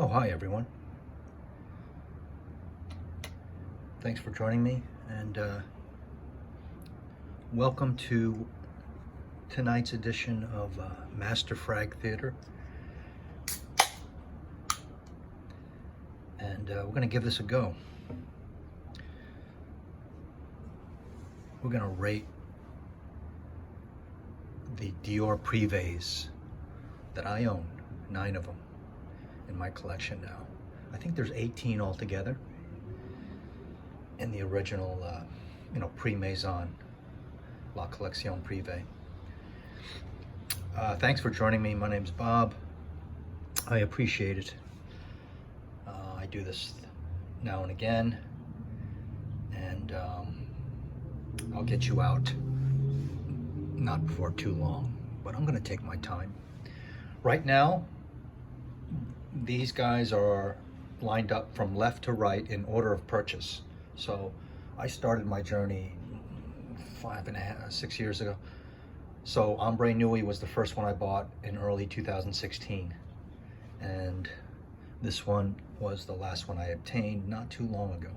Oh, hi everyone. Thanks for joining me, and welcome to tonight's edition of Master Frag Theater. And we're going to give this a go. We're going to rate the Dior Privées that I own, 9 of them in my collection now. I think there's 18 altogether in the original, pre-Maison, La Collection Privée. Thanks for joining me. My name's Bob. I appreciate it. I do this now and again, and I'll get you out not before too long, but I'm gonna take my time. Right now, these guys are lined up from left to right in order of purchase. So I started my journey 6 years ago. So Ambre Nuit was the first one I bought in early 2016. And this one was the last one I obtained not too long ago.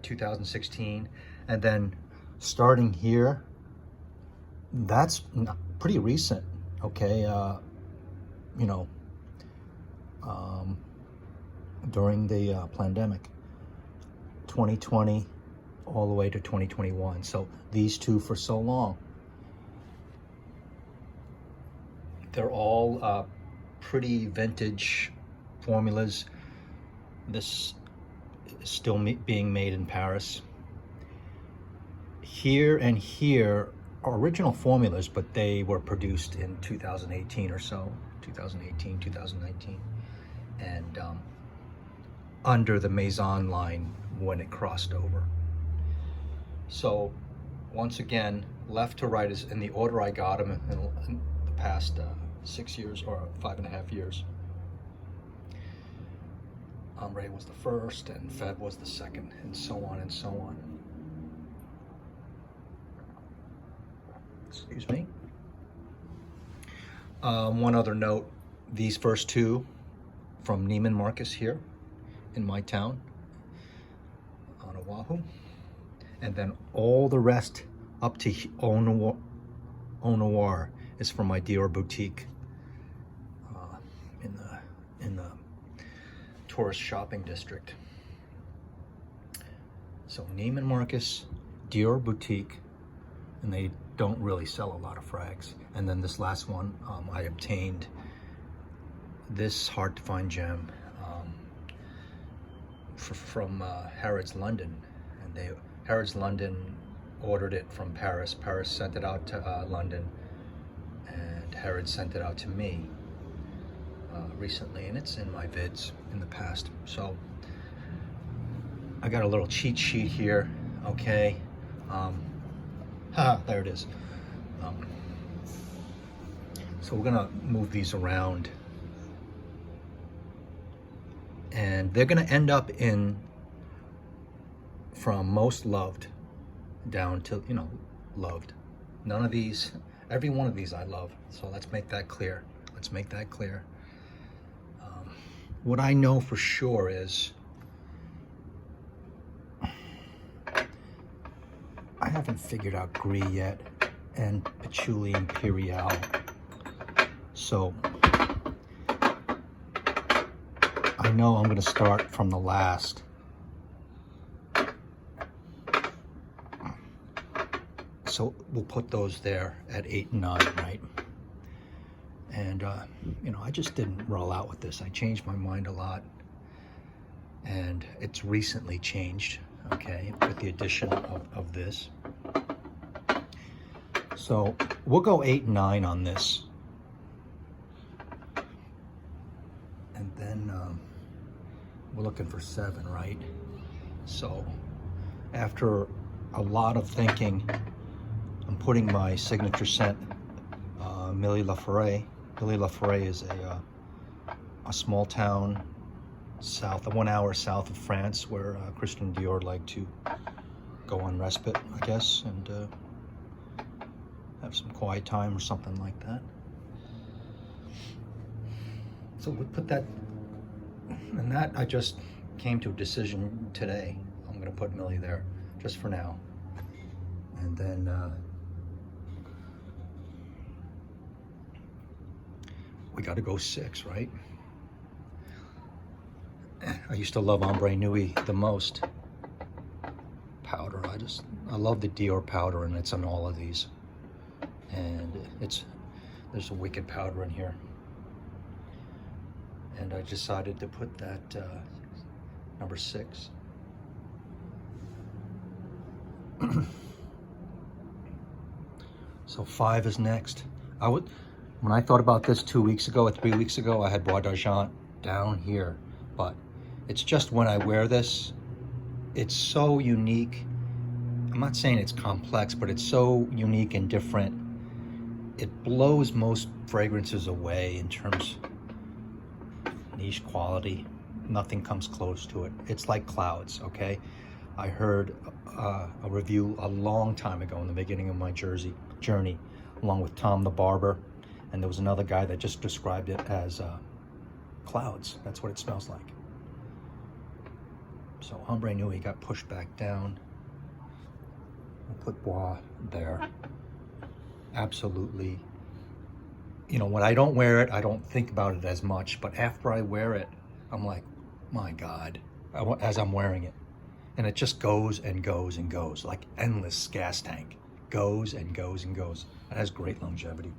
2016. And then starting here, that's pretty recent, okay? During the pandemic, 2020 all the way to 2021. So these two for so long. They're all pretty vintage formulas. This is still being made in Paris. Here and here are original formulas, but they were produced in 2018 or so, 2018, 2019. And under the Maison line when it crossed over. So once again, left to right is in the order I got them in the past 6 years or 5.5 years. Ambre was the first and Fève was the second, and so on and so on. Excuse me. One other note, these first two from Neiman Marcus here in my town on Oahu, and then all the rest up to Eau Noire is from my Dior boutique in the tourist shopping district. So Neiman Marcus, Dior boutique, and they don't really sell a lot of frags. And then this last one, I obtained this hard to find gem from Harrods London, and Harrods London ordered it from Paris. Paris sent it out to London, and Harrods sent it out to me recently, and it's in my vids in the past. So I got a little cheat sheet here, okay? There it is. So we're gonna move these around, and they're gonna end up in from most loved down to, loved. None of these, every one of these I love. So let's make that clear. Let's make that clear. What I know for sure is I haven't figured out Gris yet and Patchouli Imperial. So I know I'm going to start from the last. So we'll put those there at 8 and 9, right? And, I just didn't roll out with this. I changed my mind a lot. And it's recently changed, okay, with the addition of this. So we'll go 8 and 9 on this. And then we're looking for 7, right? So after a lot of thinking, I'm putting my signature scent, Milly La Forêt. Milly La Forêt is a small town 1 hour south of France, where Christian Dior liked to go on respite, I guess, and have some quiet time or something like that. So we put that, and that I just came to a decision today. I'm gonna put Millie there, just for now. And then we gotta go 6, right? I used to love Ambre Nuit the most. Powder, I love the Dior powder, and it's on all of these. And there's a wicked powder in here. And I decided to put that number 6. So 5 is next. When I thought about this 2 weeks ago or 3 weeks ago, I had Bois D'Argent down here, but it's just when I wear this, it's so unique. I'm not saying it's complex, but it's so unique and different. It blows most fragrances away in terms of niche quality. Nothing comes close to it. It's like clouds, okay? I heard a review a long time ago in the beginning of my journey, along with Tom the Barber, and there was another guy that just described it as clouds. That's what it smells like. So Ambre Nuit got pushed back down. I'll put Bois there. Absolutely. You know, when I don't wear it, I don't think about it as much, but after I wear it, I'm like, my God, as I'm wearing it. And it just goes and goes and goes, like endless gas tank. Goes and goes and goes. It has great longevity.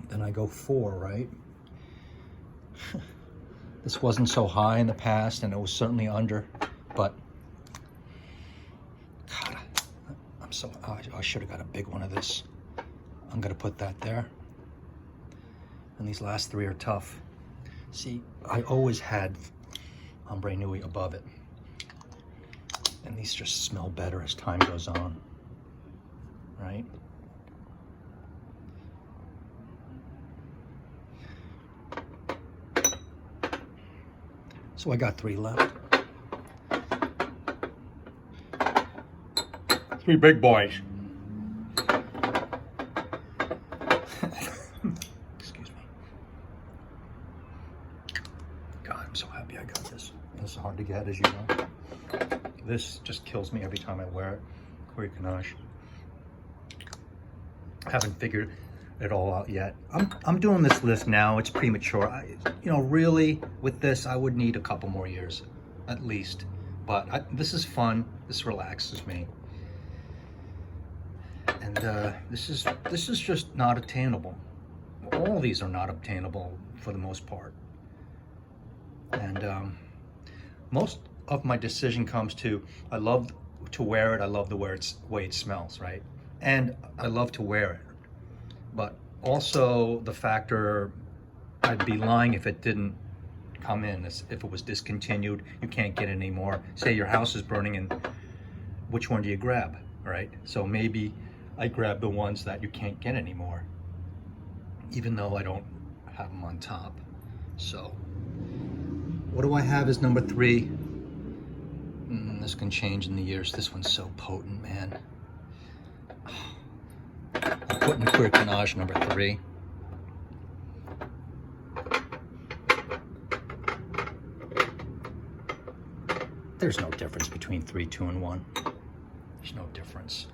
Then I go 4, right? This wasn't so high in the past, and it was certainly under, but God, I should have got a big one of this. I'm gonna put that there. And these last 3 are tough. See, I always had Ambre Nuit above it. And these just smell better as time goes on, right? So I got 3 left. 3 big boys. Excuse me. God, I'm so happy I got this. This is hard to get, as you know. This just kills me every time I wear it. Cuir Cannage. I haven't figured it all out yet. I'm doing this list now. It's premature. You know, really, with this, I would need a couple more years, at least. But this is fun. This relaxes me. And this is just not attainable. All these are not obtainable for the most part. And most of my decision comes to, I love to wear it. I love the way it smells, right? And I love to wear it. But also the factor, I'd be lying if it didn't come in, if it was discontinued, you can't get it anymore. Say your house is burning, and which one do you grab, right? So maybe I grab the ones that you can't get anymore, even though I don't have them on top. So what do I have as number 3? This can change in the years. This one's so potent, man. I'm putting Cuir Cannage number 3. There's no difference between 3, 2, and 1. There's no difference.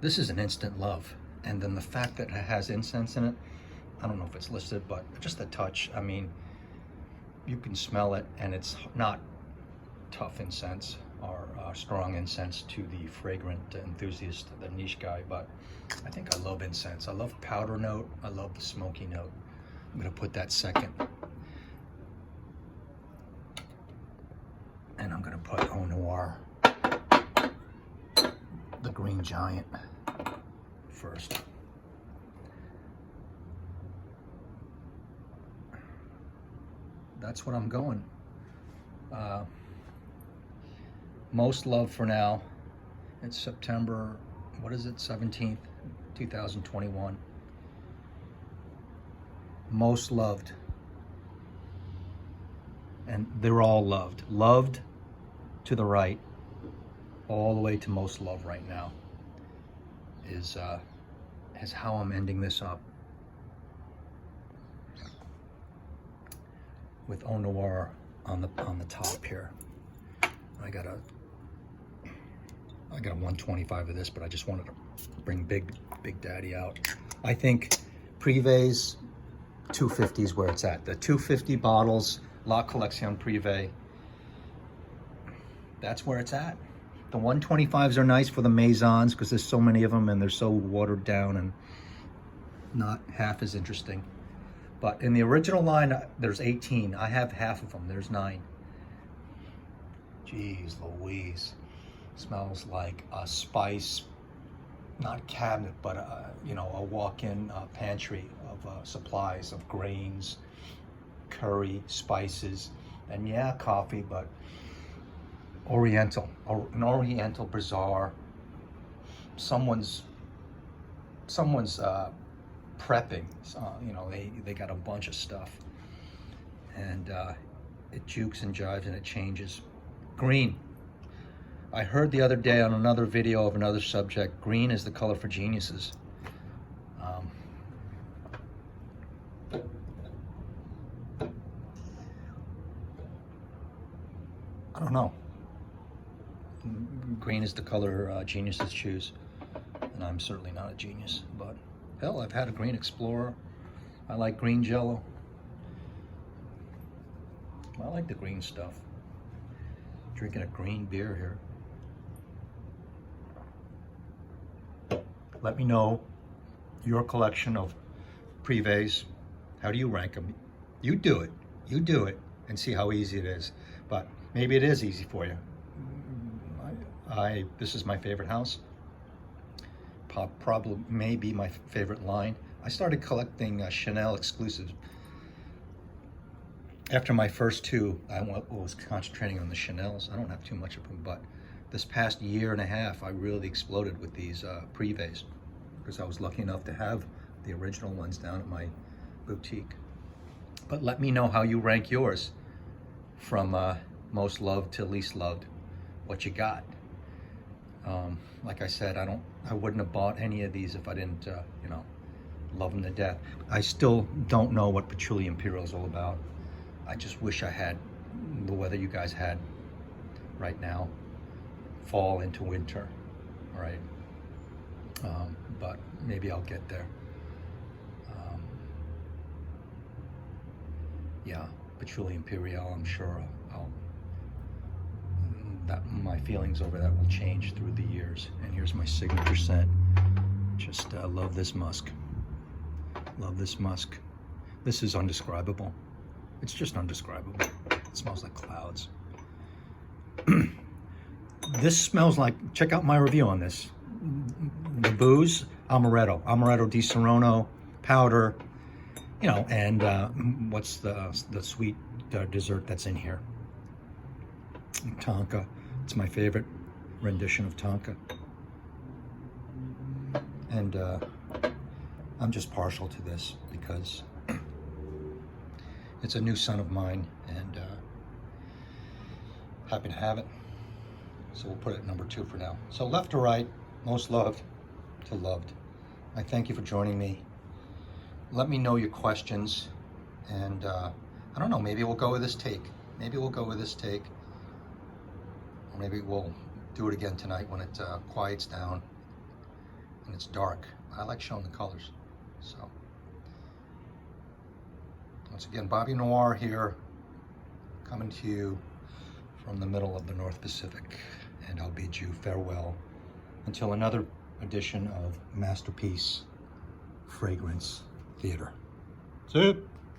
This is an instant love. And then the fact that it has incense in it, I don't know if it's listed, but just a touch. I mean, you can smell it, and it's not tough incense or strong incense to the fragrant enthusiast, the niche guy, but I think I love incense. I love powder note. I love the smoky note. I'm gonna put that second. And I'm gonna put Eau Noire, the Green Giant, first. That's what I'm going. Most love for now. It's September, what is it, 17th, 2021. Most loved. And they're all loved. Loved to the right, all the way to most love right now. is how I'm ending this up with Eau Noire on the top here. I got a 125 of this, but I just wanted to bring Big Daddy out. I think Privé's 250 is where it's at. The 250 bottles, La Collection Privée, that's where it's at. The 125s are nice for the Maisons because there's so many of them and they're so watered down and not half as interesting. But in the original line, there's 18. I have half of them. There's 9. Jeez Louise. Smells like a spice, not cabinet, but you know, a walk-in pantry of supplies of grains, curry, spices, and yeah, coffee, but Oriental, an Oriental bazaar. Someone's prepping. You know, they got a bunch of stuff, and it jukes and jives and it changes. Green. I heard the other day on another video of another subject, green is the color for geniuses. I don't know. Green is the color geniuses choose, and I'm certainly not a genius, but hell, I've had a green Explorer. I like green Jello. I like the green stuff. Drinking a green beer here. Let me know your collection of Privés. How do you rank them? You do it, and see how easy it is. But maybe it is easy for you. This is my favorite house. Probably maybe my favorite line. I started collecting Chanel exclusives. After my first 2, I was concentrating on the Chanels. I don't have too much of them, but this past year and a half, I really exploded with these Privés because I was lucky enough to have the original ones down at my boutique. But let me know how you rank yours from most loved to least loved, what you got. Like I said, I wouldn't have bought any of these if I didn't, you know, love them to death. I still don't know what Patchouli Imperial is all about. I just wish I had the weather you guys had right now, fall into winter, all right? But maybe I'll get there. Yeah, Patchouli Imperial, I'm sure that my feelings over that will change through the years. And here's my signature scent. Just love this musk. Love this musk. This is undescribable. It's just undescribable. It smells like clouds. This smells like, check out my review on this. The booze, Amaretto di Serrano powder, you know, and what's the sweet dessert that's in here? Tonka. It's my favorite rendition of Tonka. And I'm just partial to this because it's a new son of mine, and happy to have it. So we'll put it at number 2 for now. So left to right, most loved to loved. I thank you for joining me. Let me know your questions, and I don't know, maybe we'll go with this take. Maybe we'll go with this take. Or maybe we'll do it again tonight when it quiets down and it's dark. I like showing the colors. So once again, Bobby Noir here, coming to you from the middle of the North Pacific, and I'll bid you farewell until another edition of Masterpiece Fragrance Theater. That's it.